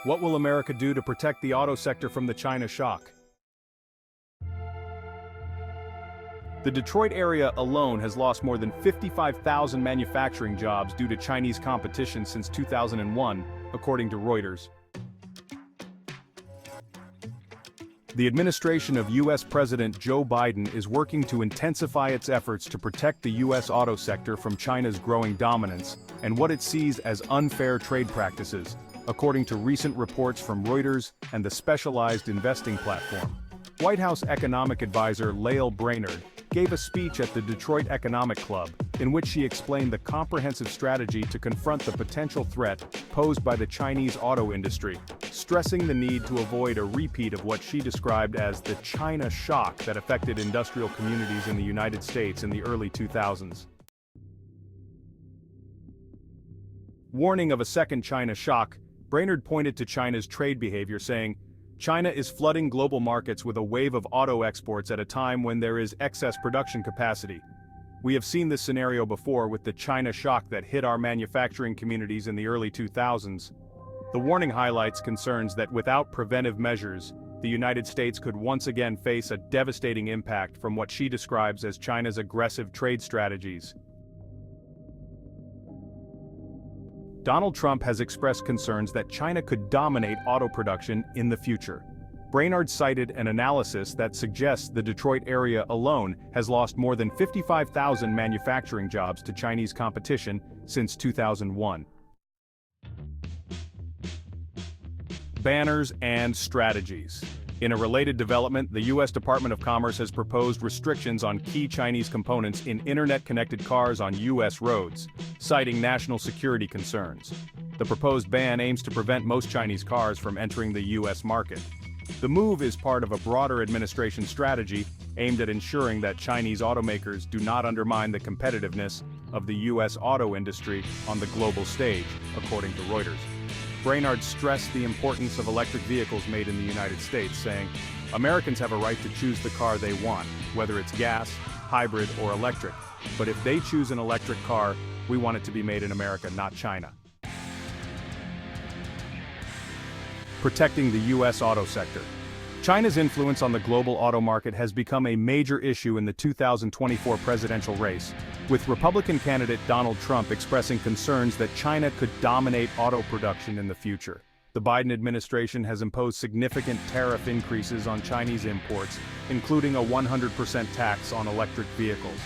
What will America do to protect the auto sector from the China shock? The Detroit area alone has lost more than 55,000 manufacturing jobs due to Chinese competition since 2001, according to Reuters. The administration of U.S. President Joe Biden is working to intensify its efforts to protect the U.S. auto sector from China's growing dominance and what it sees as unfair trade practices, according to recent reports from Reuters and the specialized investing platform. White House economic advisor Lael Brainard gave a speech at the Detroit Economic Club, in which she explained the comprehensive strategy to confront the potential threat posed by the Chinese auto industry, stressing the need to avoid a repeat of what she described as the China shock that affected industrial communities in the United States in the early 2000s. Warning of a second China shock, Brainard pointed to China's trade behavior, saying, "China is flooding global markets with a wave of auto exports at a time when there is excess production capacity. We have seen this scenario before with the China shock that hit our manufacturing communities in the early 2000s. The warning highlights concerns that without preventive measures, the United States could once again face a devastating impact from what she describes as China's aggressive trade strategies." Donald Trump has expressed concerns that China could dominate auto production in the future. Brainard cited an analysis that suggests the Detroit area alone has lost more than 55,000 manufacturing jobs to Chinese competition since 2001. Banners and strategies. In a related development, the U.S. Department of Commerce has proposed restrictions on key Chinese components in internet-connected cars on U.S. roads, citing national security concerns. The proposed ban aims to prevent most Chinese cars from entering the U.S. market. The move is part of a broader administration strategy aimed at ensuring that Chinese automakers do not undermine the competitiveness of the U.S. auto industry on the global stage, according to Reuters. Brainard stressed the importance of electric vehicles made in the United States, saying, "Americans have a right to choose the car they want, whether it's gas, hybrid, or electric. But if they choose an electric car, we want it to be made in America, not China." Protecting the U.S. auto sector. China's influence on the global auto market has become a major issue in the 2024 presidential race, with Republican candidate Donald Trump expressing concerns that China could dominate auto production in the future. The Biden administration has imposed significant tariff increases on Chinese imports, including a 100% tax on electric vehicles.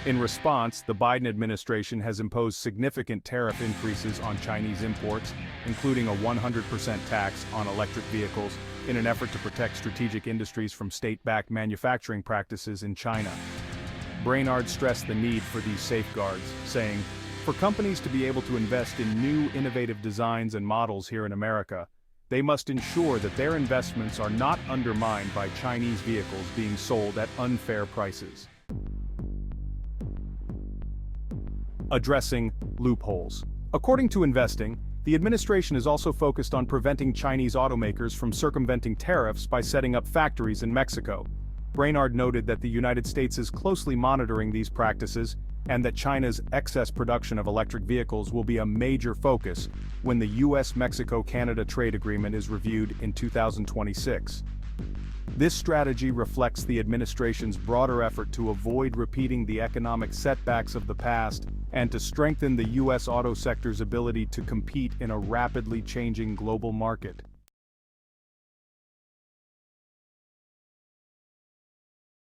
In response, the Biden administration has imposed significant tariff increases on Chinese imports, including a 100% tax on electric vehicles, in an effort to protect strategic industries from state-backed manufacturing practices in China. Brainard stressed the need for these safeguards, saying, "For companies to be able to invest in new, innovative designs and models here in America, they must ensure that their investments are not undermined by Chinese vehicles being sold at unfair prices." Addressing loopholes. According to Investing, the administration is also focused on preventing Chinese automakers from circumventing tariffs by setting up factories in Mexico. Brainard noted that the United States is closely monitoring these practices and that China's excess production of electric vehicles will be a major focus when the U.S.-Mexico-Canada trade agreement is reviewed in 2026. This strategy reflects the administration's broader effort to avoid repeating the economic setbacks of the past and to strengthen the U.S. auto sector's ability to compete in a rapidly changing global market.